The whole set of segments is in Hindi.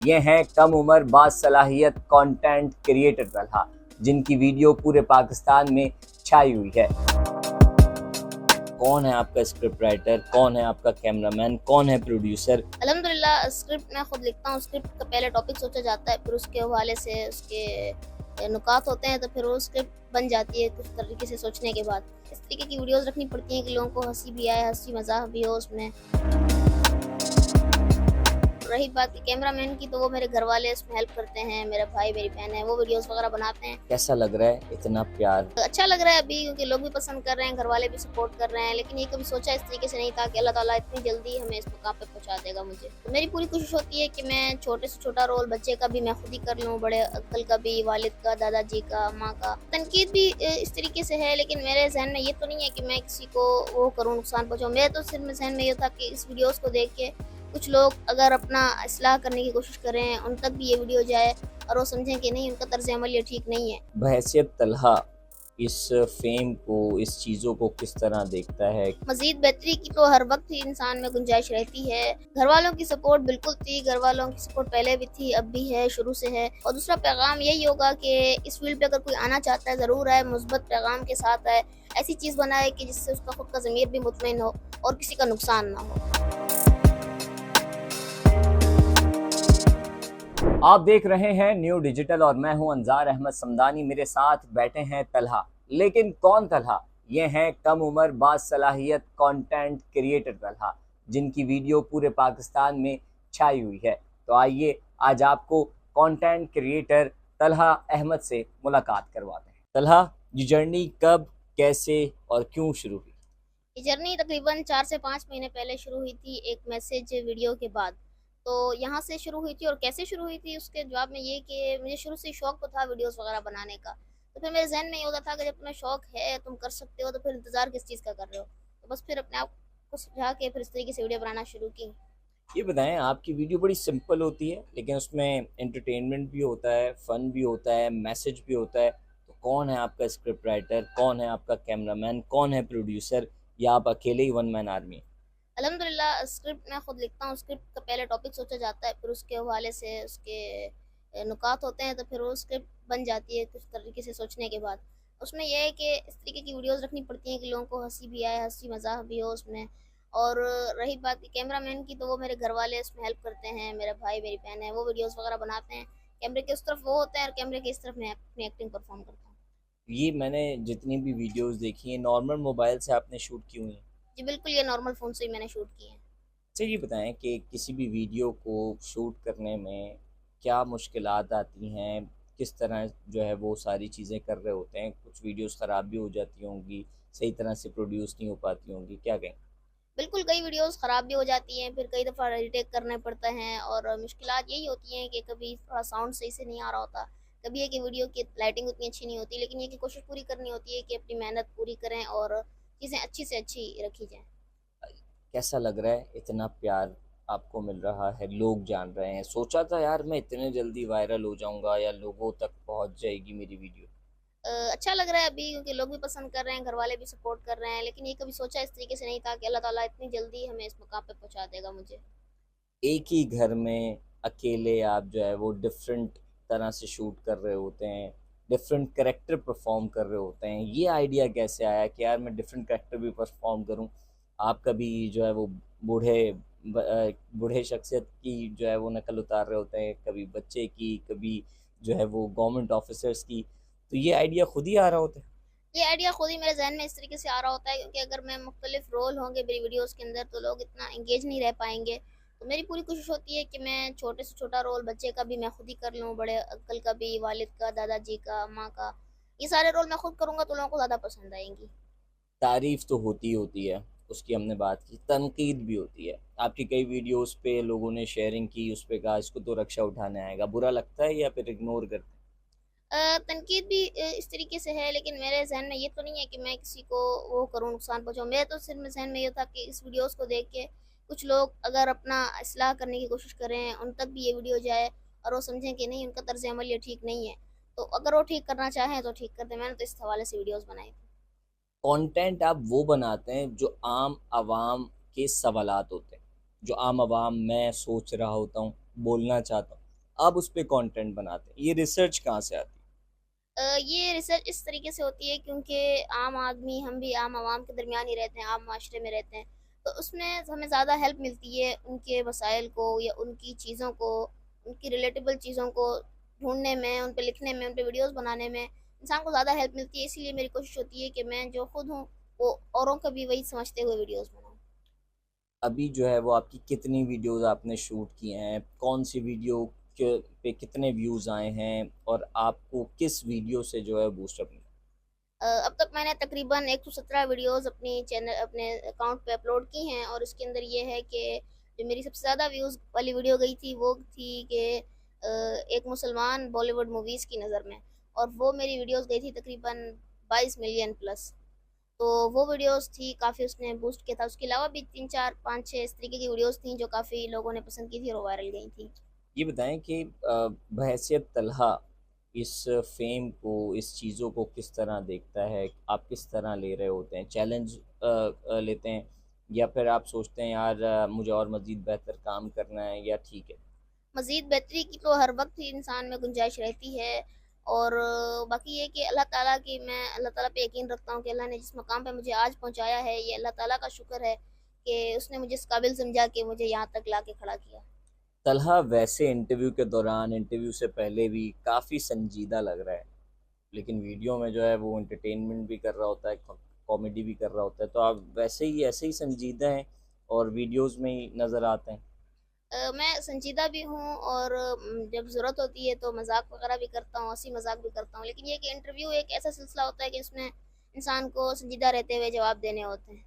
ये हैं कम उम्र बासलाहियत कंटेंट क्रिएटर तलहा, जिनकी वीडियो पूरे पाकिस्तान में छाई हुई है। कौन है आपका स्क्रिप्ट राइटर, कौन है आपका कैमरामैन, कौन है प्रोड्यूसर? अल्हम्दुलिल्लाह स्क्रिप्ट मैं खुद लिखता हूँ। स्क्रिप्ट का पहले टॉपिक सोचा जाता है, फिर उसके हवाले से उसके नुकात होते हैं, तो फिर वो स्क्रिप्ट बन जाती है कुछ तरीके से सोचने के बाद। इस तरीके की वीडियोस रखनी पड़ती हैं कि लोगों को हंसी भी आए, हंसी मजाक भी हो उसमें। रही बात की कैमरामैन की, तो वो मेरे घर वाले इसमें हेल्प करते हैं, मेरा भाई मेरी बहन है, वो वीडियोस वगैरह बनाते हैं। कैसा लग रहा है इतना प्यार? अच्छा लग रहा है अभी, क्योंकि लोग भी पसंद कर रहे हैं, घर वाले भी सपोर्ट कर रहे हैं। लेकिन ये कभी सोचा इस तरीके से नहीं था कि अल्लाह ताला इतनी जल्दी हमें इस मुकाम पे पहुंचा देगा मुझे। तो मेरी पूरी कोशिश होती है कि मैं छोटे से छोटा रोल बच्चे का भी मैं खुद ही कर लूँ, बड़े अंकल का भी, वालिद का, दादाजी का, माँ का। तनकीद भी इस तरीके से है, लेकिन मेरे जहन में ये तो नहीं है कि मैं किसी को वो करूँ, नुकसान पहुँचाऊँ। मेरे तो सिर्फ जहन में ये था कि इस वीडियोस को देख के कुछ लोग अगर अपना इस्लाह करने की कोशिश करें, उन तक भी ये वीडियो जाए और वो समझें कि नहीं, उनका तर्ज अमल ये ठीक नहीं है। बहैसियत तलहा इस फेम को, इस चीज़ों को किस तरह देखता है? मज़ीद बेहतरी की तो हर वक्त ही इंसान में गुंजाइश रहती है। घर वालों की सपोर्ट बिल्कुल थी, घर वालों की सपोर्ट पहले भी थी, अब भी है, शुरू से है। और दूसरा पैगाम यही होगा कि इस फील्ड पे अगर कोई आना चाहता है, ज़रूर आए, मुस्बत पैगाम के साथ आए। ऐसी चीज़ बनाए कि जिससे उसका खुद का ज़मीर भी मुतमईन हो और किसी का नुकसान ना हो। आप देख रहे हैं न्यू डिजिटल और मैं हूं अंजार अहमद समदानी। मेरे साथ बैठे हैं तलहा, लेकिन कौन तलहा? ये हैं कम उम्र बासलाहियत कंटेंट क्रिएटर तलहा, जिनकी वीडियो पूरे पाकिस्तान में छाई हुई है। तो आइए आज आपको कंटेंट क्रिएटर तलहा अहमद से मुलाकात करवाते हैं। तलहा, ये जर्नी कब, कैसे और क्यों शुरू हुई? ये जर्नी तकरीबन 4 से 5 महीने पहले शुरू हुई थी, एक मैसेज वीडियो के बाद। तो यहाँ से शुरू हुई थी, और कैसे शुरू हुई थी उसके जवाब में ये कि मुझे शुरू से शौक तो था वीडियोस वगैरह बनाने का। तो फिर मेरे ज़हन में ये होता था कि जब तुम्हें शौक है, तुम कर सकते हो, तो फिर इंतज़ार किस चीज़ का कर रहे हो? तो बस फिर अपने आप को सुलझा के फिर इस तरीके से वीडियो बनाना शुरू की। ये बताएं, आपकी वीडियो बड़ी सिंपल होती है लेकिन उसमें एंटरटेनमेंट भी होता है, फन भी होता है, मैसेज भी होता है। तो कौन है आपका स्क्रिप्ट राइटर, कौन है आपका कैमरामैन, कौन है प्रोड्यूसर, या आप अकेले ही वन मैन आर्मी हैं? अल्हम्दुलिल्लाह स्क्रिप्ट मैं खुद लिखता हूँ। स्क्रिप्ट का पहले टॉपिक सोचा जाता है, फिर उसके हवाले से उसके नुकात होते हैं, तो फिर वो स्क्रिप्ट बन जाती है कुछ तरीके से सोचने के बाद। उसमें यह है कि इस तरीके की वीडियोस रखनी पड़ती हैं कि लोगों को हंसी भी आए, हंसी मजाक भी हो उसमें। और रही बात की कैमरामैन की, तो वो मेरे घर वाले इसमें हेल्प करते हैं, मेरा भाई मेरी बहन है, वो वीडियोस वगैरह बनाते हैं। कैमरे के उस तरफ वो होते हैं और कैमरे के इस तरफ मैं अपनी एक्टिंग परफॉर्म करता हूँ। ये मैंने जितनी भी वीडियोस देखी हैं, नॉर्मल मोबाइल से आपने शूट की हुई हैं? जी बिल्कुल, ये नॉर्मल फ़ोन से ही मैंने शूट किए हैं। अच्छा, ये बताएं कि किसी भी वीडियो को शूट करने में क्या मुश्किलात आती हैं, किस तरह जो है वो सारी चीज़ें कर रहे होते हैं? कुछ वीडियोस ख़राब भी हो जाती होंगी, सही तरह से प्रोड्यूस नहीं हो पाती होंगी, क्या कहें? बिल्कुल, कई वीडियोज़ ख़राब भी हो जाती हैं, फिर कई दफ़ा रीटेक करने पड़ते हैं, और मुश्किलात यही होती हैं कि कभी थोड़ा साउंड सही से नहीं आ रहा होता, कभी है कि वीडियो की लाइटिंग उतनी अच्छी नहीं होती, लेकिन ये कि कोशिश पूरी करनी होती है कि अपनी मेहनत पूरी करें और चीज़ें अच्छी से अच्छी रखी जाएँ। कैसा लग रहा है इतना प्यार आपको मिल रहा है, लोग जान रहे हैं? सोचा था यार मैं इतने जल्दी वायरल हो जाऊंगा या लोगों तक पहुंच जाएगी मेरी वीडियो? अच्छा लग रहा है अभी, क्योंकि लोग भी पसंद कर रहे हैं, घर वाले भी सपोर्ट कर रहे हैं। लेकिन ये कभी सोचा इस तरीके से नहीं था कि अल्लाह ताला इतनी जल्दी हमें इस मुकाम पे पहुँचा देगा मुझे। एक ही घर में अकेले आप जो है वो डिफरेंट तरह से शूट कर रहे होते हैं, डिफरेंट कैरेक्टर परफॉर्म कर रहे होते हैं। ये आइडिया कैसे आया कि यार मैं डिफरेंट कैरेक्टर भी परफॉर्म करूं? आप कभी जो है वो बूढ़े बूढ़े शख्सियत की जो है वो नकल उतार रहे होते हैं, कभी बच्चे की, कभी जो है वो गवर्नमेंट ऑफिसर्स की। तो ये आइडिया खुद ही आ रहा होता है? ये आइडिया खुद ही मेरे ज़हन में इस तरीके से आ रहा होता है, क्योंकि अगर मैं मुख्तलिफ रोल होंगे मेरी वीडियोज़ के अंदर, तो लोग इतना एंगेज नहीं रह पाएँगे। तो मेरी पूरी कोशिश होती है कि मैं छोटे से छोटा रोल बच्चे का भी मैं खुद ही कर लूँ, बड़े अंकल का भी, वालिद का, दादाजी का, माँ का। ये सारे रोल मैं खुद करूँगा तो लोगों को ज़्यादा पसंद आएँगी। तारीफ़ तो होती ही होती है, उसकी हमने बात की, तनकीद भी होती है। आपकी कई वीडियोज़ पे लोगों ने शेयरिंग की, उस पे कहा इसको तो रक्षा उठाने आएगा। बुरा लगता है या फिर इग्नोर करते हैं? तनकीद भी इस तरीके से है, लेकिन मेरे ज़हन में ये तो नहीं है कि मैं किसी को वो करूँ, नुकसान पहुँचाऊँ। मेरे तो सिर्फ़ ज़हन में ये था कि इस वीडियोज़ को देख के कुछ लोग अगर अपना इस्लाह करने की कोशिश करें, उन तक भी ये वीडियो जाए और वो समझें कि नहीं, उनका तर्ज़ अमल ये ठीक नहीं है। तो अगर वो ठीक करना चाहें तो ठीक कर दें। मैंने तो इस हवाले से वीडियोज़ बनाई थी। कंटेंट आप वो बनाते हैं जो आम आवाम के सवालात होते हैं, जो आम आवाम मैं सोच रहा होता हूँ, बोलना चाहता हूँ। आप उस पे कंटेंट बनाते हैं, ये रिसर्च कहाँ से आती ये रिसर्च इस तरीके से होती है क्योंकि आम आदमी, हम भी आम आवाम के दरमियान ही रहते हैं, आम माशरे में रहते हैं, तो उसमें हमें ज़्यादा हेल्प मिलती है उनके वसाइल को या उनकी चीज़ों को, उनकी रिलेटेबल चीज़ों को ढूंढने में, उन पे लिखने में, उन पे वीडियोस बनाने में इंसान को ज़्यादा हेल्प मिलती है। इसीलिए मेरी कोशिश होती है कि मैं जो खुद हूँ वो औरों का भी वही समझते हुए वीडियोस बनाऊँ। अभी जो है वो आपकी कितनी वीडियोस आपने शूट की हैं, कौन सी वीडियो के पे कितने व्यूज़ आए हैं और आपको किस वीडियो से जो है बूस्टअप मिला? अब तक मैंने तकरीबन 117 वीडियोस अपने अकाउंट पे अपलोड की हैं और उसके अंदर ये है कि जो मेरी सबसे ज़्यादा व्यूज़ वाली वीडियो गई थी वो थी कि एक मुसलमान बॉलीवुड मूवीज़ की नज़र में, और वो मेरी वीडियोस गई थी तकरीबन 22 मिलियन प्लस। तो वो वीडियोस थी, काफ़ी उसने बूस्ट किया था। उसके अलावा भी 3 4 5 6 इस तरीके की वीडियोस थी जो काफ़ी लोगों ने पसंद की थी और वायरल गई थी। ये बताएं कि बहैसियत तलहा इस फेम को, इस चीज़ों को किस तरह देखता है? आप किस तरह ले रहे होते हैं? चैलेंज लेते हैं या फिर आप सोचते हैं यार मुझे और मज़ीद बेहतर काम करना है या ठीक है? मज़ीद बेहतरी की तो हर वक्त ही इंसान में गुंजाइश रहती है, और बाकी ये कि मैं अल्लाह ताला पे यकीन रखता हूँ कि अल्लाह ने जिस मकाम पे मुझे आज पहुँचाया है ये अल्लाह ताला का शुक्र है कि उसने मुझे इस काबिल समझा कि मुझे यहाँ तक ला के खड़ा किया। तलहा वैसे इंटरव्यू के दौरान, इंटरव्यू से पहले भी काफ़ी संजीदा लग रहा है, लेकिन वीडियो में जो है वो एंटरटेनमेंट भी कर रहा होता है, कॉमेडी भी कर रहा होता है, तो आप वैसे ही ऐसे ही संजीदा हैं और वीडियोस में ही नज़र आते हैं। मैं संजीदा भी हूँ और जब ज़रूरत होती है तो मजाक वगैरह भी करता हूँ, हंसी मजाक भी करता हूँ, लेकिन ये कि इंटरव्यू एक ऐसा सिलसिला होता है कि इसमें इंसान को संजीदा रहते हुए जवाब देने होते हैं।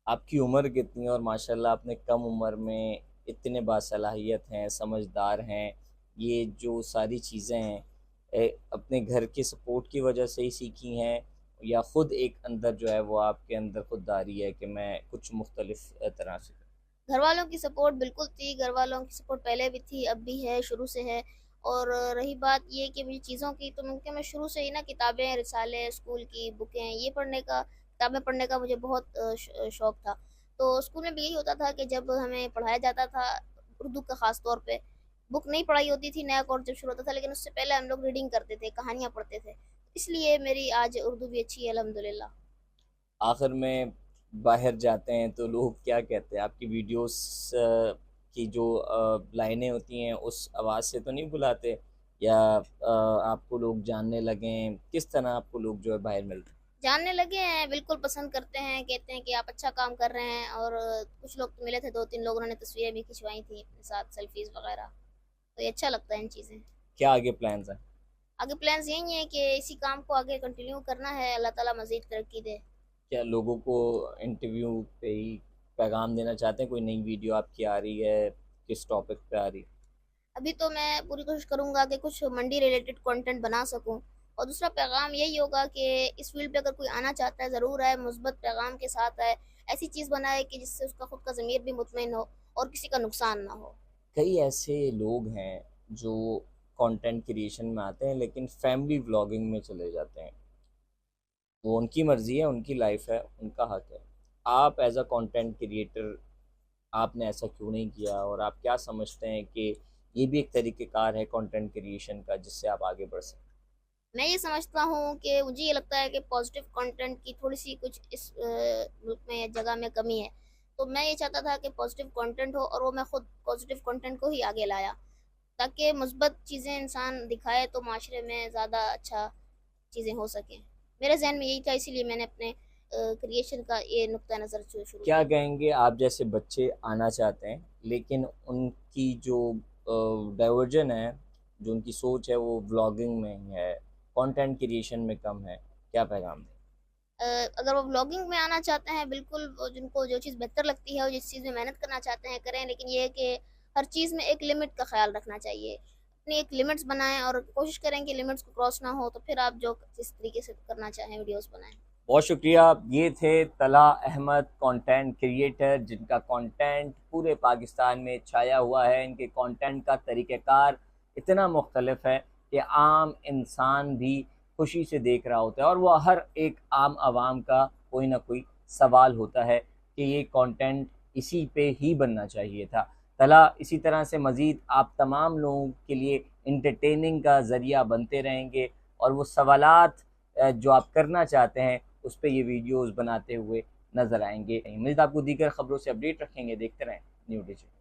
आपकी उम्र कितनी है और माशाल्लाह आपने कम उम्र में इतने बासलाहियत हैं, समझदार हैं, ये जो सारी चीज़ें हैं अपने घर के सपोर्ट की वजह से ही सीखी हैं या ख़ुद एक अंदर जो है वो आपके अंदर खुददारी है कि मैं कुछ मुख्तलिफ तरह से करूं? घर वालों की सपोर्ट बिल्कुल थी, घर वालों की सपोर्ट पहले भी थी, अब भी है, शुरू से है। और रही बात ये कि मुझे चीज़ों की, तो मुमकिन मैं शुरू से ही ना किताबें, रिसाले, स्कूल की बुकें, ये पढ़ने का, किताबें पढ़ने का मुझे बहुत शौक़ था। तो स्कूल में भी यही होता था कि जब हमें पढ़ाया जाता था उर्दू का ख़ास तौर पे, बुक नहीं पढ़ाई होती थी, नया कोर्स जब शुरू होता था, लेकिन उससे पहले हम लोग रीडिंग करते थे, कहानियाँ पढ़ते थे। इसलिए मेरी आज उर्दू भी अच्छी है अल्हम्दुलिल्लाह। आखिर में बाहर जाते हैं तो लोग क्या कहते हैं? आपकी वीडियोस की जो लाइनें होती हैं उस आवाज़ से तो नहीं बुलाते या आपको लोग जानने लगें, किस तरह आपको लोग जो है बाहर मिलते हैं? जानने लगे हैं, बिल्कुल पसंद करते हैं, कहते हैं कि आप अच्छा काम कर रहे हैं, और कुछ लोग तो मिले थे, 2-3 लोगों ने तस्वीरें भी खिंचवाई थी अपने साथ, सेल्फीज़ वगैरह। तो ये अच्छा लगता है इन चीज़ें। क्या आगे प्लान्स हैं? आगे प्लान्स यही हैं कि इसी काम को आगे कंटिन्यू करना है, अल्लाह ताला मज़ीद तरक्की दे। क्या लोगों को इंटरव्यू पे ही पैगाम देना चाहते हैं? कोई नई वीडियो आपकी आ रही है, किस टॉपिक पे आ रही है? अभी तो मैं पूरी कोशिश करूँगा कि कुछ मंडी रिलेटेड कंटेंट बना सकूँ, और दूसरा पैगाम यही होगा कि इस फ़ील्ड पे अगर कोई आना चाहता है, ज़रूर आए, मुस्बत पैगाम के साथ आए, ऐसी चीज़ बनाए कि जिससे उसका खुद का ज़मीर भी मुतमईन हो और किसी का नुकसान ना हो। कई ऐसे लोग हैं जो कंटेंट क्रिएशन में आते हैं लेकिन फैमिली व्लॉगिंग में चले जाते हैं। वो उनकी मर्ज़ी है, उनकी लाइफ है, उनका हक है। आप एज़ अ कंटेंट क्रिएटर आपने ऐसा क्यों नहीं किया और आप क्या समझते हैं कि ये भी एक तरीक़ेकार है कंटेंट क्रिएशन का जिससे आप आगे बढ़ सकते हैं? मैं ये समझता हूँ कि मुझे ये लगता है कि पॉजिटिव कंटेंट की थोड़ी-सी कुछ इस मुल्क में या जगह में कमी है। तो मैं ये चाहता था कि पॉजिटिव कंटेंट हो और वो मैं खुद पॉजिटिव कंटेंट को ही आगे लाया, ताकि मुस्बत चीज़ें इंसान दिखाए तो माशरे में ज़्यादा अच्छा चीज़ें हो सकें। मेरे ज़हन में यही था, इसीलिए मैंने अपने क्रिएशन का ये नुक्ता नज़र जो शुरू क्या किया। कहेंगे आप जैसे बच्चे आना चाहते हैं लेकिन उनकी जो डाइवर्जन है, जो उनकी सोच है वो व्लॉगिंग में है, कंटेंट क्रिएशन में कम है, क्या पैगाम दें? अ, अगर वो व्लॉगिंग में आना चाहते हैं, बिल्कुल, वो जिनको जो चीज़ बेहतर लगती है और जिस चीज़ में मेहनत करना चाहते हैं करें, लेकिन ये है कि हर चीज़ में एक लिमिट का ख़्याल रखना चाहिए। अपनी एक लिमिट्स बनाएँ और कोशिश करें कि लिमिट्स को क्रॉस ना हो, तो फिर आप जो जिस तरीके से करना चाहें वीडियोज़ बनाएँ। बहुत शुक्रिया। ये थे तला अहमद कंटेंट क्रिएटर जिनका कंटेंट पूरे पाकिस्तान में छाया हुआ है। इनके कंटेंट का तरीक़ेकार इतना मुख्तलिफ है कि आम इंसान भी खुशी से देख रहा होता है और वो हर एक आम आवाम का कोई ना कोई सवाल होता है कि ये कंटेंट इसी पे ही बनना चाहिए था। तला इसी तरह से मज़ीद आप तमाम लोगों के लिए इंटरटेनिंग का ज़रिया बनते रहेंगे और वो सवालात जो आप करना चाहते हैं उस पर ये वीडियोज़ बनाते हुए नज़र आएंगे। मज़ीद आपको दीगर ख़बरों से अपडेट रखेंगे। देखते रहें न्यू डिजिटल।